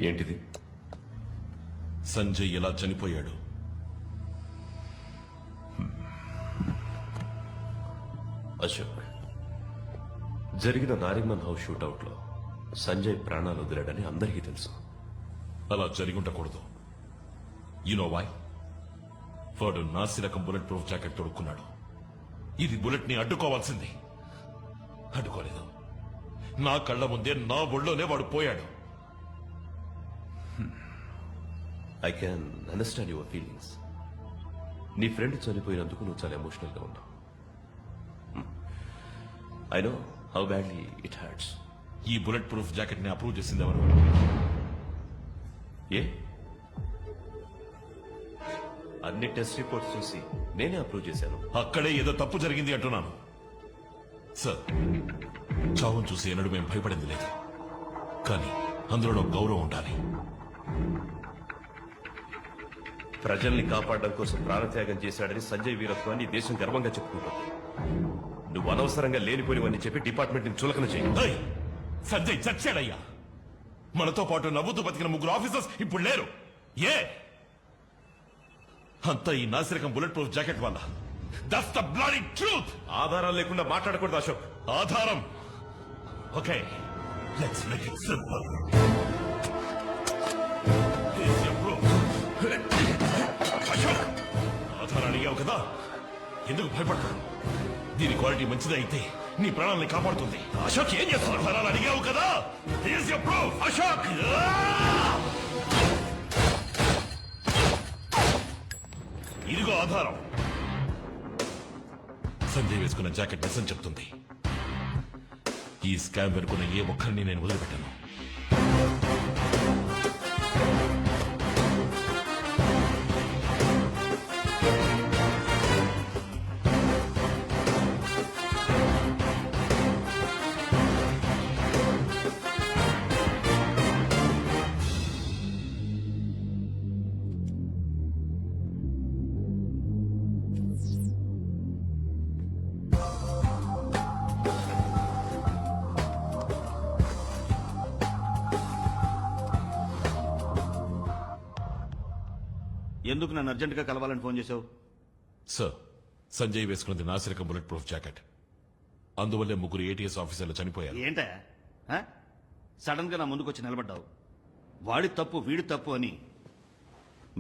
ఏంటిది? సంజయ్ ఎలా చనిపోయాడు? అశోక్, జరిగిన నారిమన్ హౌస్ షూటౌట్ లో సంజయ్ ప్రాణాలు వదిలాడని అందరికీ తెలుసు. అలా జరిగి ఉండకూడదు. You know why? వాడు నాసిరకం బుల్లెట్ ప్రూఫ్ జాకెట్ తొడుక్కున్నాడు. ఇది బుల్లెట్ ని అడ్డుకోవాల్సింది. అడ్డుకోలేదు. నా కళ్ళ ముందే నా ఒళ్ళోనే వాడు పోయాడు. I can understand your feelings. నీ ఫ్రెండ్ చనిపోయినందుకు నువ్వు చాలా ఎమోషనల్ గా ఉన్నావు. I know how badly it hurts. ఈ బుల్లెట్ ప్రూఫ్ జాకెట్ ని అప్రూవ్ చేసింది ఎవరు? ఏ? అన్ని టెస్ట్ రిపోర్ట్స్ చూసి నేనే అప్రూవ్ చేశాను. అక్కడే ఏదో తప్పు జరిగింది అంటున్నాను. సార్, చావును చూసి ఎన్నడూ మేము భయపడింది లేదు. కానీ అందులో గౌరవం ఉండాలి. ప్రజల్ని కాపాడడం కోసం ప్రాణత్యాగం చేశాడని సంజయ్ వీరత్వాన్ని దేశం గర్వంగా చెప్పుకుంటుంది. నువ్వు అనవసరంగా లేనిపోనివని చెప్పి డిపార్ట్మెంట్ ని చులకన చేయి. ఏయ్! సంజయ్ చచ్చాడయ్యా. మనతో పాటు నవ్వుతూ బతికిన ముగ్గురు ఆఫీసర్స్ ఇప్పుడు లేరు. ఏ? అంతా ఈ నాసిరకం బుల్లెట్ ప్రూఫ్ జాకెట్ వల్ల. That's the bloody truth. ఆధారాలు లేకుండా మాట్లాడకూడదు అశోక్. ఆధారం. Okay, let's make it simple. Ashok, ఆధారాలు అడిగావు కదా, ఎందుకు భయపడతావు? దీని క్వాలిటీ మంచిది అయితే నీ ప్రాణాలని కాపాడుతుంది. అశోక్, ఏం చేస్తున్నావు? ఆధారాలు అడిగావు కదా, హియర్స్ యువర్ ప్రూఫ్. అశోక్, ఇదిగో ఆధారం. సంజయ్ వేసుకున్న జాకెట్ నిజం చెప్తుంది. ఈ స్కామ్ వెనుకున్న ఏ ఒక్కరిని నేను వదిలిపెట్టాను. ఎందుకు నన్ను అర్జెంటుగా కలవాలని ఫోన్ చేశావు? సార్, సంజయ్ వేసుకున్నది నాసిరకం బుల్లెట్ ప్రూఫ్ జాకెట్. అందువల్లే ముగ్గురు ఏటీఎస్ ఆఫీసర్లు చనిపోయారు. ఏంటా సడన్ గా నా ముందుకు వచ్చి నిలబడ్డావు? వాడి తప్పు వీడి తప్పు అని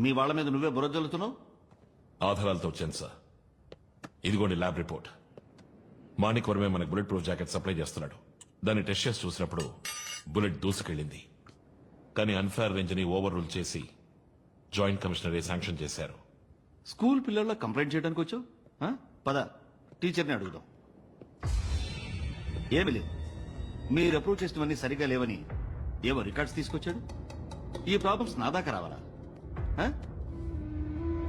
మీ వాళ్ళ మీద నువ్వే బురద జల్లుతున్నావు. ఆధారాలతో వచ్చాను సార్. ఇదిగోండి ల్యాబ్ రిపోర్ట్. మాణిక్ వర్మే మనకు బుల్లెట్ ప్రూఫ్ జాకెట్ సప్లై చేస్తున్నాడు. దాన్ని టెస్ట్ చేసి చూసినప్పుడు బుల్లెట్ దూసుకెళ్ళింది. కానీ అన్ఫేర్ రేంజ్ ని ఓవర్ రూల్ చేసి జాయింట్ కమిషనరే శాంక్షన్ చేశారు. స్కూల్ పిల్లల్లో కంప్లైంట్ చేయడానికి వచ్చావు? పద, టీచర్ని అడుగుదాం. ఏమి లేదు, మీరు అప్రూవ్ చేసినవన్నీ సరిగా లేవని ఏవో రికార్డ్స్ తీసుకొచ్చాడు. ఈ ప్రాబ్లమ్స్ నా దాకా రావాలా?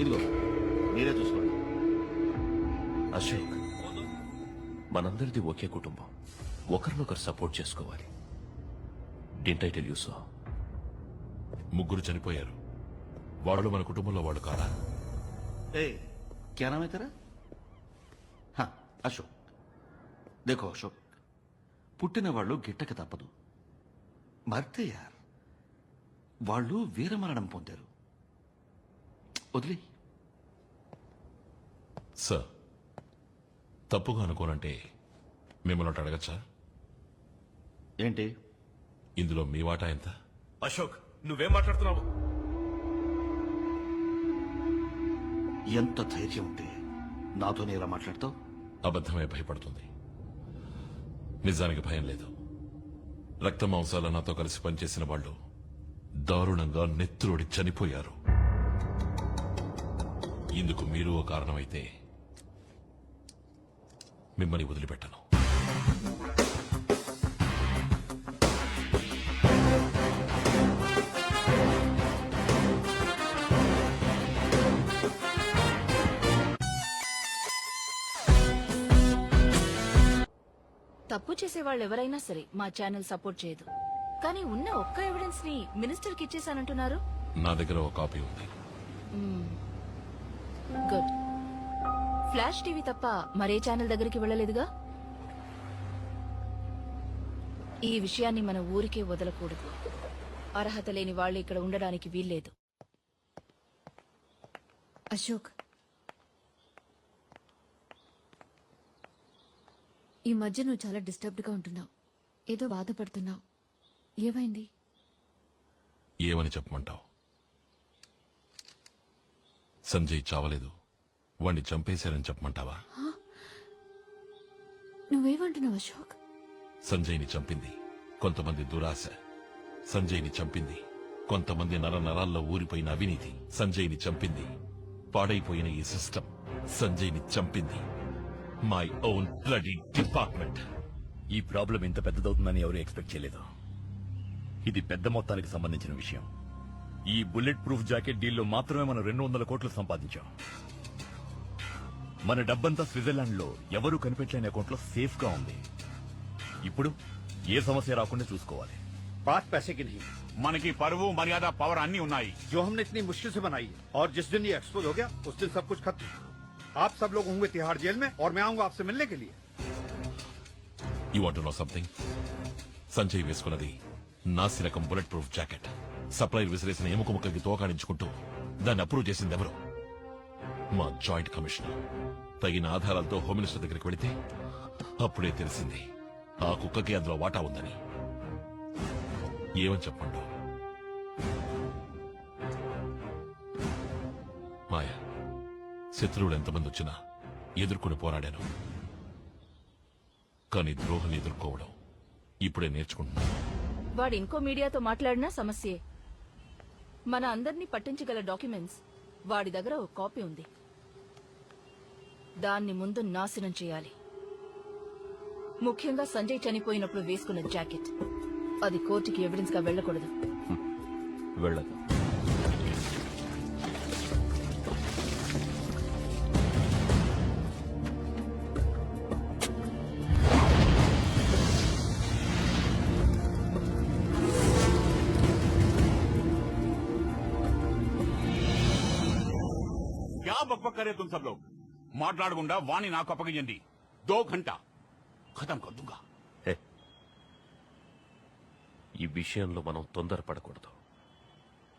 ఇదిగో మీరే చూసుకోండి. అశోక్, మనందరిది ఒకే కుటుంబం. ఒకరినొకరు సపోర్ట్ చేసుకోవాలి. Didn't I tell you so? ముగ్గురు చనిపోయారు. వాళ్ళు మన కుటుంబంలో వాళ్ళు కాదా? ఏ క్యా నామ్ హై తెరా? అశోక్. దేఖో అశోక్, పుట్టిన వాళ్ళు గిట్టక తప్పదు. మర్తే యార్, వాళ్ళు వీరమరణం పొందారు. వదిలే. సార్, తప్పుగా అనుకోనంటే మిమ్మల్ని ఒకటి అడగచ్చా? ఏంటి? ఇందులో మీ వాటా ఎంత? అశోక్, నువ్వేం మాట్లాడుతున్నావు? ఎంత ధైర్యం ఉంటే నాతోనే ఇలా మాట్లాడతావు? అబద్ధమే భయపడుతుంది. నిజానికి భయం లేదు. రక్త మాంసాల నాతో కలిసి పనిచేసిన వాళ్ళు దారుణంగా నెత్తురోడి చనిపోయారు. ఇందుకు మీరు ఓ కారణమైతే మిమ్మల్ని వదిలిపెట్టను. తప్పు చేసే వాళ్ళు ఎవరైనా సరే మా ఛానల్ సపోర్ట్ చేయదు. కానీ ఉన్న ఒక్క ఎవిడెన్స్ ని మినిస్టర్ కి ఇచ్చేసానంటున్నారు. నా దగ్గర ఒక కాపీ ఉంది. గుడ్. ఫ్లాష్ టీవీ తప్ప మరే ఛానల్ దగ్గరికి వెళ్ళలేదుగా. ఈ విషయాన్ని మన ఊరికే వదలకూడదు. అర్హత లేని వాళ్ళు ఇక్కడ ఉండడానికి వీల్లేదు. అశోక్, ఈ మధ్య నువ్వు చాలా డిస్టర్బ్డ్ గా ఉంటున్నావు. ఏదో బాధపడుతున్నావు. ఏమైంది? ఏమని చెప్పమంటావు? సంజయ్ చావలేదు, వాణ్ణి చంపేశారని చెప్పమంటావా? నువ్వేమంటున్నావు అశోక్? సంజయ్ని చంపింది కొంతమంది దురాశ. సంజయ్ని చంపింది కొంతమంది నరాల్లో ఊరిపోయిన అవినీతి. సంజయ్ని చంపింది పాడైపోయిన ఈ సిస్టమ్. సంజయ్ని చంపింది మై ఓన్ బ్లడీ డిపార్ట్మెంట్. ఈ ప్రాబ్లం ఇంత పెద్దదవుతుందని ఎవరు ఎక్స్పెక్ట్ చేయలేదు. ఇది పెద్ద మొత్తానికి సంబంధించిన విషయం. ఈ బుల్లెట్ ప్రూఫ్ జాకెట్ డీల్లో మాత్రమే మనం 200 కోట్లు సంపాదించాం. మన డబ్బంతా స్విట్జర్లాండ్ లో ఎవరూ కనిపెట్టలేని అకౌంట్ లో సేఫ్ గా ఉంది. ఇప్పుడు ఏ సమస్య రాకుండా చూసుకోవాలి. बात पैसे की नहीं, మనకి పరువు మర్యాద పవర్ అన్ని ఉన్నాయి. जो हमने इतनी मुश्किल से बनाई है, और जिस दिन ये एक्सपोज हो गया उस दिन सब कुछ खत्म. आप सब लोग होंगे तिहाड़ जेल में और मैं आऊंगा आपसे मिलने के लिए. You want know something? Sanjay వేసుకున్నది నాసి రకం బుల్లెట్ ప్రూఫ్ జాకెట్. సప్లైర్ విసిరేసిన ఎముక ముక్కకి తోకాడించుకుంటూ దాన్ని అప్రూవ్ చేసింది ఎవరు? మా జాయింట్ కమిషనర్. తగిన ఆధారాలతో హోమ్ మినిస్టర్ దగ్గరికి వెళితే అప్పుడే తెలిసింది ఆ కుక్కకి అందులో వాటా ఉందని. ఏమని చెప్పండు? మాయా, శత్రువులు ఎంతమంది వచ్చినా ఎదుర్కొని పోరాడాను. కానీ ద్రోహం ఎదుర్కోవడం ఇప్పుడే నేర్చుకుంటున్నాను. వాడు ఇంకో మీడియాతో మాట్లాడినా సమస్యే. మన అందర్నీ పట్టించగల డాక్యుమెంట్స్ వాడి దగ్గర ఒక కాపీ ఉంది. దాన్ని ముందు నాశనం చేయాలి. ముఖ్యంగా సంజయ్ చనిపోయినప్పుడు వేసుకున్న జాకెట్. అది కోర్టుకి ఎవిడెన్స్ గా వెళ్ళకూడదు. వెళ్ళదు. क्या बकबक करे तुम सब लोग? మాట్లాడకుండా వాణి నాకు అప్పగించండి. 2 घंटा ఖతం కర్ దూంగా. ఈ విషయంలో మనం తొందరపడకూడదు.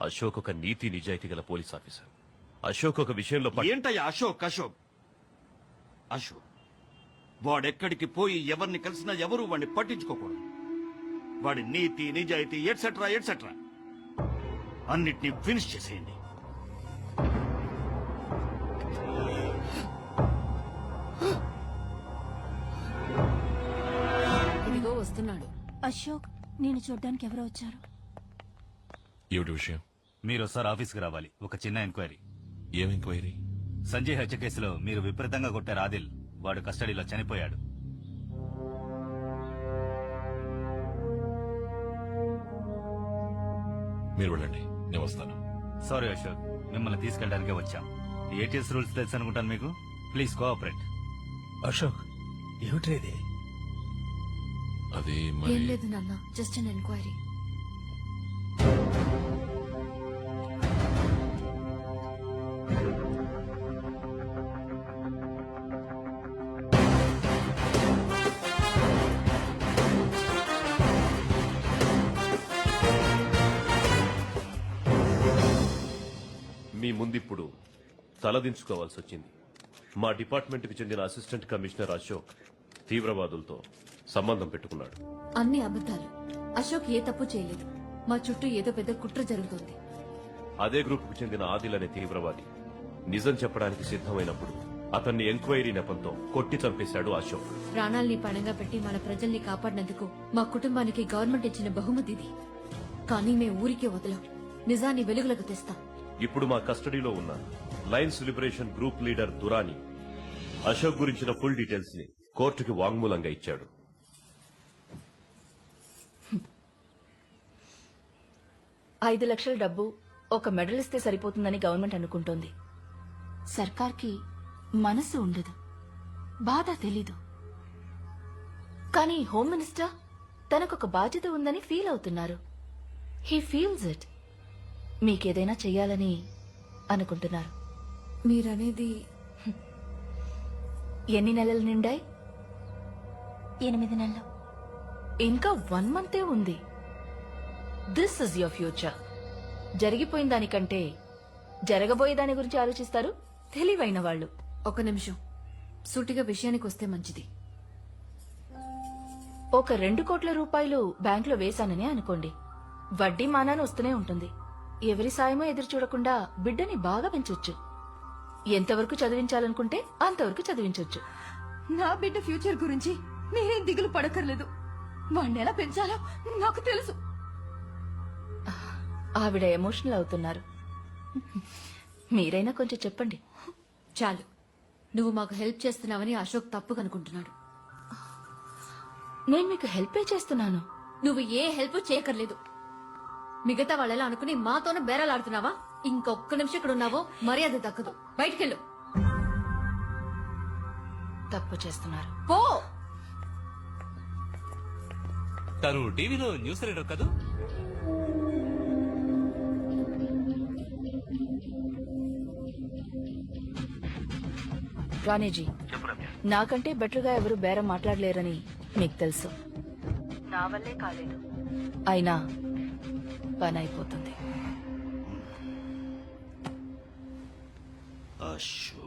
అశోక్ ఒక నీతి నిజాయితీ గల పోలీస్ ఆఫీసర్. అశోక్ ఒక విషయంలో ఏంటయ్యా అశోక్? అశోక్ వాడెక్కడికి పోయి ఎవరిని కలిసినా ఎవరు వాడిని పట్టించుకోకూడదు. వాడి నీతి నిజాయితీ ఎట్సెట్రా ఎట్సెట్రా అన్నిటినీ ఫినిష్ చేసేయండి. ఇదిగో వస్తున్నాడు. అశోక్, నేను చూడ్డానికి ఎవరో వచ్చారు. ఏమిటి విషయం? మీరు ఒకసారి ఆఫీస్కి రావాలి. ఒక చిన్న ఎంక్వైరీ. ఏం ఎంక్వైరీ? సంజయ్ హత్య కేసులో మీరు విపరీతంగా కొట్టారు ఆదిల్. వాడు కస్టడీలో చనిపోయాడు. మీరు వెళ్ళండి, నేను వస్తాను. సారీ అశోక్, మిమ్మల్ని తీసుకెళ్ళడానికే వచ్చాం. ఏటీఎస్ రూల్స్ తెలుసు అనుకుంటాను మీకు. Please cooperate. అశోక్ ఏమిట్రేది? అది ఏం మరి లేదు నాన్న, జస్ట్ అన్ ఎంక్వైరీ. మీ ముందిప్పుడు తలదించుకోవాల్సి వచ్చింది. మా డిపార్ట్మెంట్కి చెందిన అసిస్టెంట్ కమిషనర్ అశోక్ తీవ్రవాదులతో సంబంధం పెట్టుకున్నాడు. అన్ని అబద్ధాలు. అశోక్ ఏ తప్పు చేయలేదు. మా చుట్టూ ఏదో పెద్ద కుట్ర జరుగుతోంది. అదే గ్రూప్కు చెందిన ఆదిల్ అనే తీవ్రవాది నిజం చెప్పడానికి సిద్ధమైనప్పుడు అతన్ని ఎంక్వైరీ నెపంతో కొట్టి చంపేశాడు అశోక్. ప్రాణాల్ని పణంగా పెట్టి మన ప్రజల్ని కాపాడినందుకు మా కుటుంబానికి గవర్నమెంట్ ఇచ్చిన బహుమతి ఇది. కానీ మేము ఊరికే వదలం. నిజాన్ని వెలుగులకు తెస్తాం. ఇప్పుడు మా కస్టడీలో ఉన్న Lions liberation group leader Durani Ashok గురించిన ఫుల్ డీటెయిల్స్ ని కోర్టుకి వాంగ్మూలంగా ఇచ్చాడు. $5 లక్షల డబ్బు ఒక మెడల్ ఇస్తే సరిపోతుందని గవర్నమెంట్ అనుకుంటోంది. సర్కార్కి మనసు ఉండదు, బాధ తెలీదు. కానీ హోమ్ మినిస్టర్ తనకొక బాధ్యత ఉందని ఫీల్ అవుతున్నారు. He feels it. మీకేదైనా చెయ్యాలని అనుకుంటున్నారు. మీరనేది ఎన్ని నెలలు నిండాయి? 8 నెలలు. ఇంకా 1 మంతే ఉంది. This is your future. జరిగిపోయిన దానికంటే జరగబోయే దాని గురించి ఆలోచిస్తారు తెలివైన వాళ్ళు. ఒక నిమిషం, సూటిగా విషయానికి వస్తే మంచిది. ఒక 2 కోట్ల రూపాయలు బ్యాంకులో వేశానని అనుకోండి. వడ్డీ మానాన్ని వస్తూనే ఉంటుంది. ఎవరి సాయమో ఎదురు చూడకుండా బిడ్డని బాగా పెంచొచ్చు. ఎంతవరకు చదివించాలనుకుంటే అంతవరకు చదివించొచ్చు. నా బిడ్డ ఫ్యూచర్ గురించి మీరేం దిగులు పడక్కర్లేదు. వాణ్ణి ఎలా పెంచాలో నాకు తెలుసు. ఆవిడ ఎమోషనల్ అవుతున్నారు. మీరైనా కొంచెం చెప్పండి. చాలు, నువ్వు మాకు హెల్ప్ చేస్తున్నావని అశోక్ తప్పు కనుకుంటున్నాడు. నేను మీకు హెల్పే చేస్తున్నాను. నువ్వు ఏ హెల్ప్ చేయక్కర్లేదు. మిగతా వాళ్ళలా అనుకుని మాతోనే బేరాలాడుతున్నావా? ఇంకొక్క నిమిషం ఇక్కడ ఉన్నావో మర్యాద దక్కదు. బయటికెళ్ళు. తప్పు చేస్తున్నారు. పో. తను టీవీలో న్యూస్ రీడర్ కదా. రాణేజీ, నాకంటే బెటర్ గా ఎవరు బేరం మాట్లాడలేరని మీకు తెలుసు. నా వల్లే కాలేదు, అయినా పని అయిపోతుంది. అశోక్